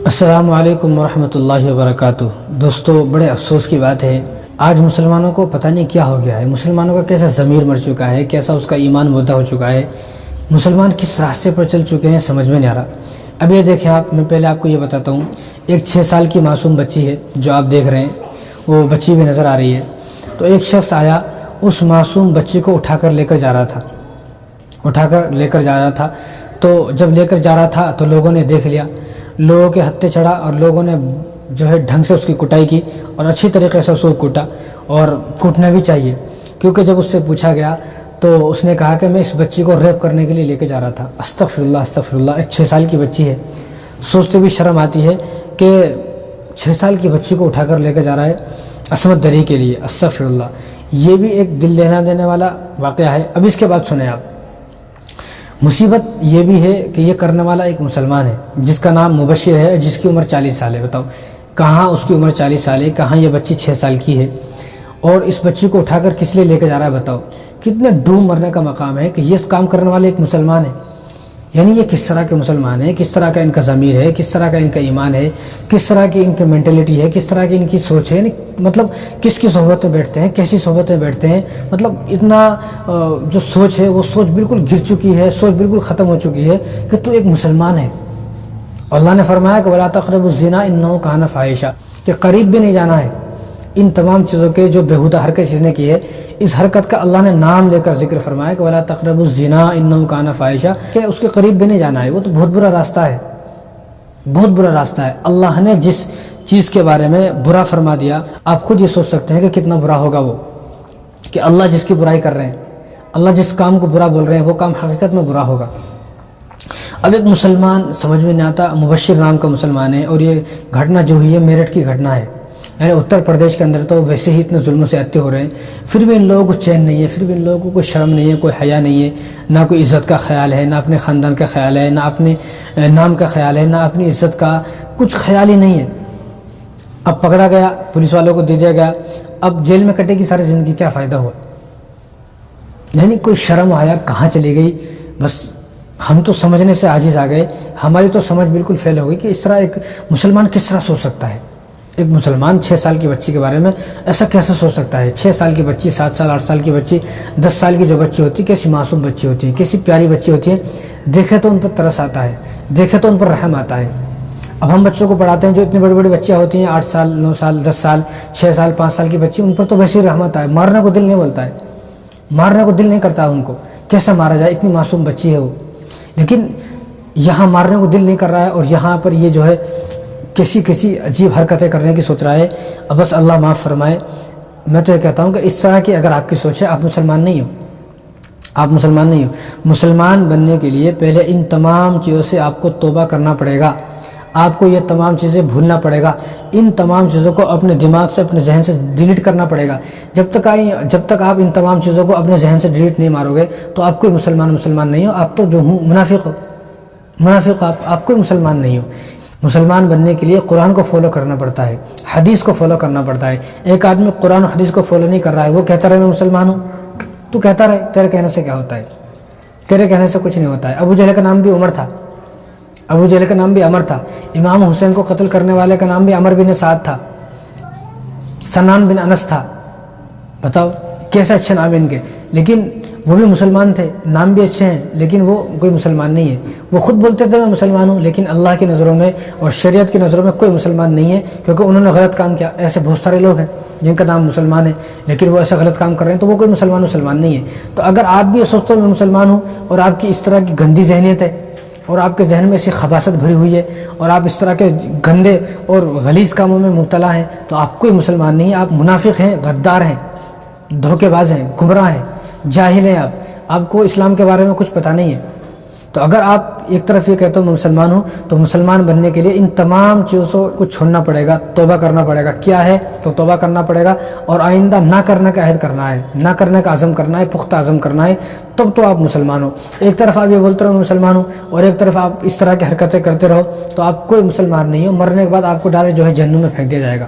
السلام علیکم ورحمۃ اللہ وبرکاتہ۔ دوستو، بڑے افسوس کی بات ہے، آج مسلمانوں کو پتہ نہیں کیا ہو گیا ہے، مسلمانوں کا کیسا ضمیر مر چکا ہے، کیسا اس کا ایمان مردہ ہو چکا ہے، مسلمان کس راستے پر چل چکے ہیں سمجھ میں نہیں آ رہا۔ اب یہ دیکھیں آپ، میں پہلے آپ کو یہ بتاتا ہوں، ایک 6 سال کی معصوم بچی ہے جو آپ دیکھ رہے ہیں، وہ بچی بھی نظر آ رہی ہے۔ تو ایک شخص آیا، اس معصوم بچی کو اٹھا کر لے کر جا رہا تھا، تو جب لے کر جا رہا تھا تو لوگوں نے دیکھ لیا، لوگوں کے ہتھے چڑھا اور لوگوں نے جو ہے ڈھنگ سے اس کی کٹائی کی اور اچھی طریقے سے اس کو کوٹا، اور کوٹنا بھی چاہیے، کیونکہ جب اس سے پوچھا گیا تو اس نے کہا کہ میں اس بچی کو ریپ کرنے کے لیے لے کے جا رہا تھا۔ استغفر اللہ استغفر اللہ، ایک 6 سال کی بچی ہے، سوچتے بھی شرم آتی ہے کہ 6 سال کی بچی کو اٹھا کر لے کے جا رہا ہے عصمت دری کے لیے۔ استغفر اللہ، یہ بھی ایک دل لینا دینے والا واقعہ ہے۔ اب اس کے بعد سنیں آپ، مصیبت یہ بھی ہے کہ یہ کرنے والا ایک مسلمان ہے جس کا نام مبشر ہے، جس کی عمر 40 سال ہے۔ بتاؤ کہاں اس کی عمر 40 سال ہے، کہاں یہ بچی 6 سال کی ہے، اور اس بچی کو اٹھا کر کس لیے لے کے جا رہا ہے؟ بتاؤ کتنے ڈوم مرنے کا مقام ہے کہ یہ کام کرنے والے ایک مسلمان ہے۔ یعنی یہ کس طرح کے مسلمان ہیں، کس طرح کا ان کا ضمیر ہے، کس طرح کا ان کا ایمان ہے، کس طرح کی ان کی مینٹلٹی ہے، کس طرح کی ان کی سوچ ہے، یعنی مطلب کس کی صحبت میں بیٹھتے ہیں، کیسی صحبت میں بیٹھتے ہیں، مطلب اتنا جو سوچ ہے وہ سوچ بالکل گر چکی ہے، سوچ بالکل ختم ہو چکی ہے کہ تو ایک مسلمان ہے۔ اللہ نے فرمایا کہ وَلَا تَقْرَبُوا الزِّنَا إِنَّهُ كَانَ فَاحِشًا، کہ قریب بھی نہیں جانا ہے ان تمام چیزوں کے جو بےہودہ حرکت چیز نے کی ہے۔ اس حرکت کا اللہ نے نام لے کر ذکر فرمایا کہ وَلَا تَقْرَبُوا الزِّنَا إِنَّهُ كَانَ فَاحِشًا، کہ اس کے قریب بھی نہیں جانا ہے، وہ تو بہت برا راستہ ہے، بہت برا راستہ ہے۔ اللہ نے جس چیز کے بارے میں برا فرما دیا، آپ خود یہ سوچ سکتے ہیں کہ کتنا برا ہوگا وہ، کہ اللہ جس کی برائی کر رہے ہیں، اللہ جس کام کو برا بول رہے ہیں، وہ کام حقیقت میں برا ہوگا۔ اب ایک مسلمان سمجھ میں نہیں آتا، مبشر نام کا مسلمان ہے، اور یہ گھٹنا جو ہوئی ہے میرٹھ کی گھٹنا ہے، یعنی اتر پردیش کے اندر تو ویسے ہی اتنے ظلموں سے اتے ہو رہے ہیں، پھر بھی ان لوگوں کو چین نہیں ہے، پھر بھی ان لوگوں کو کوئی شرم نہیں ہے، کوئی حیا نہیں ہے، نہ کوئی عزت کا خیال ہے، نہ اپنے خاندان کا خیال ہے، نہ اپنے نام کا خیال ہے، نہ اپنی عزت کا کچھ خیال ہی نہیں ہے۔ اب پکڑا گیا، پولیس والوں کو دے دیا گیا، اب جیل میں کٹے گی ساری زندگی، کیا فائدہ ہوا؟ یعنی کوئی شرم حیا کہاں چلی گئی؟ بس ہم تو سمجھنے سے عاجز آ گئے، ہماری تو سمجھ بالکل فیل ہو گئی کہ اس طرح ایک مسلمان کس طرح سوچ سکتا ہے۔ ایک مسلمان 6 سال کی بچی کے بارے میں ایسا کیسے سوچ سکتا ہے؟ 6 سال کی بچی، 7 سال 8 سال کی بچی، 10 سال کی جو بچی ہوتی ہے، کیسی معصوم بچی ہوتی ہے، کیسی پیاری بچی ہوتی ہے، دیکھے تو ان پر ترس آتا ہے، دیکھے تو ان پر رحم آتا ہے۔ اب ہم بچوں کو پڑھاتے ہیں جو اتنی بڑی بڑی بچیاں ہوتی ہیں، 8 سال 9 سال 10 سال 6 سال 5 سال کی بچی، ان پر تو ویسے ہی رحم آتا ہے، مارنے کو دل نہیں بولتا ہے، مارنے کو دل نہیں کرتا ان کو، کیسے مارا جائے، اتنی معصوم بچی ہے وہ۔ لیکن یہاں مارنے کو دل نہیں کر رہا ہے، اور یہاں پر یہ جو ہے کیسی عجیب حرکتیں کرنے کی سوچ رہا ہے۔ اب بس اللہ معاف فرمائے، میں تو یہ کہتا ہوں کہ اس طرح کی اگر آپ کی سوچ ہے، آپ مسلمان نہیں ہو، آپ مسلمان نہیں ہو۔ مسلمان بننے کے لیے پہلے ان تمام چیزوں سے آپ کو توبہ کرنا پڑے گا، آپ کو یہ تمام چیزیں بھولنا پڑے گا، ان تمام چیزوں کو اپنے دماغ سے، اپنے ذہن سے ڈیلیٹ کرنا پڑے گا۔ جب تک آپ ان تمام چیزوں کو اپنے ذہن سے ڈیلیٹ نہیں مارو گے تو آپ کوئی مسلمان نہیں ہو، آپ تو جو منافق ہو، آپ کوئی مسلمان نہیں ہو۔ مسلمان بننے کے لیے قرآن کو فالو کرنا پڑتا ہے، حدیث کو فالو کرنا پڑتا ہے۔ ایک آدمی قرآن و حدیث کو فالو نہیں کر رہا ہے، وہ کہتا رہے میں مسلمان ہوں، تو کہتا رہے، تیرے کہنے سے کیا ہوتا ہے؟ تیرے کہنے سے کچھ نہیں ہوتا ہے۔ ابو جہل کا نام بھی عمر تھا، ابو جہل کا نام بھی عمر تھا، امام حسین کو قتل کرنے والے کا نام بھی عمر بن سعد تھا، سنان بن انس تھا۔ بتاؤ کیسے اچھے نام ان کے، لیکن وہ بھی مسلمان تھے، نام بھی اچھے ہیں، لیکن وہ کوئی مسلمان نہیں ہے۔ وہ خود بولتے تھے میں مسلمان ہوں، لیکن اللہ کی نظروں میں اور شریعت کی نظروں میں کوئی مسلمان نہیں ہے، کیونکہ انہوں نے غلط کام کیا۔ ایسے بہت سارے لوگ ہیں جن کا نام مسلمان ہے، لیکن وہ ایسا غلط کام کر رہے ہیں، تو وہ کوئی مسلمان نہیں ہے۔ تو اگر آپ بھی یہ سوچتے ہو میں مسلمان ہوں، اور آپ کی اس طرح کی گندی ذہنیت ہے، اور آپ کے ذہن میں ایسی خباثت بھری ہوئی ہے، اور آپ اس طرح کے گندے اور غلیظ کاموں میں مبتلا ہیں، تو آپ کوئی مسلمان نہیں ہے، آپ منافق ہیں، غدار ہیں، دھوکے باز ہیں، گمراہ ہیں، جاہل ہیں، آپ کو اسلام کے بارے میں کچھ پتہ نہیں ہے۔ تو اگر آپ ایک طرف یہ کہتے ہو میں مسلمان ہوں، تو مسلمان بننے کے لیے ان تمام چیزوں کو چھوڑنا پڑے گا، توبہ کرنا پڑے گا۔ کیا ہے تو توبہ کرنا پڑے گا، اور آئندہ نہ کرنے کا عہد کرنا ہے، نہ کرنے کا عزم کرنا ہے، پختہ عزم کرنا ہے، تب تو آپ مسلمان ہو۔ ایک طرف آپ یہ بولتے رہو میں مسلمان ہوں، اور ایک طرف آپ اس طرح کی حرکتیں کرتے رہو، تو آپ کوئی مسلمان نہیں ہو، مرنے کے بعد آپ کو ڈائریکٹ جو ہے جہنم میں پھینک دیا جائے گا۔